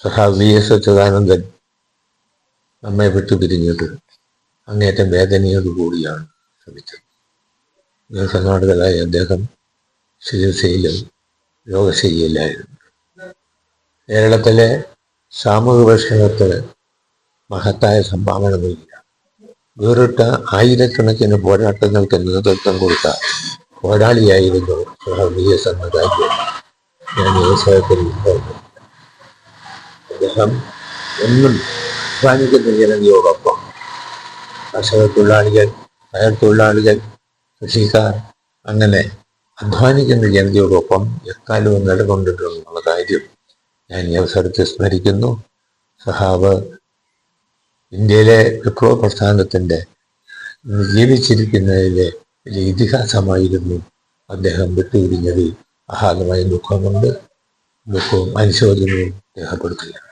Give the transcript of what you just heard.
സഹാബ് V S Achuthanandan നമ്മെ വിട്ടുപിരിഞ്ഞത് അങ്ങേറ്റം വേദനയോടുകൂടിയാണ് ശ്രമിച്ചത്. സന്മാർഗലായ അദ്ദേഹം ചികിത്സയിലും രോഗശയ്യയിലായിരുന്നു. കേരളത്തിലെ സാമൂഹിക പ്രശ്നത്തിന് മഹത്തായ സംഭാവന നൽകിയ വേറിട്ട ആയിരക്കണക്കിന് പോരാട്ടങ്ങൾക്ക് നേതൃത്വം കൊടുത്ത പോരാളിയായിരുന്നു വി എസ് എന്ന കാര്യം ഞാൻ ഈ അവസരത്തിൽ അദ്ദേഹം എന്നും അധ്വാനിക്കുന്ന ജനതയോടൊപ്പം കർഷക തൊഴിലാളികൾ, കയർ തൊഴിലാളികൾ, കൃഷിക്കാർ, അങ്ങനെ അധ്വാനിക്കുന്ന ജനതയോടൊപ്പം എക്കാലവും നിലകൊണ്ടിട്ടുള്ള കാര്യം ഞാൻ ഈ അവസരത്തിൽ സ്മരിക്കുന്നു. സഹാബ് ഇന്ത്യയിലെ വിപ്ലവ പ്രസ്ഥാനത്തിൻ്റെ ജീവിച്ചിരിക്കുന്നതിലെ വലിയ ഇതിഹാസമായിരുന്നു. അദ്ദേഹം വിട്ടുപിരിഞ്ഞതിൽ അഗാധമായ ദുഃഖമുണ്ട്. ദുഃഖവും അനുശോചനവും രേഖപ്പെടുത്തുകയാണ്.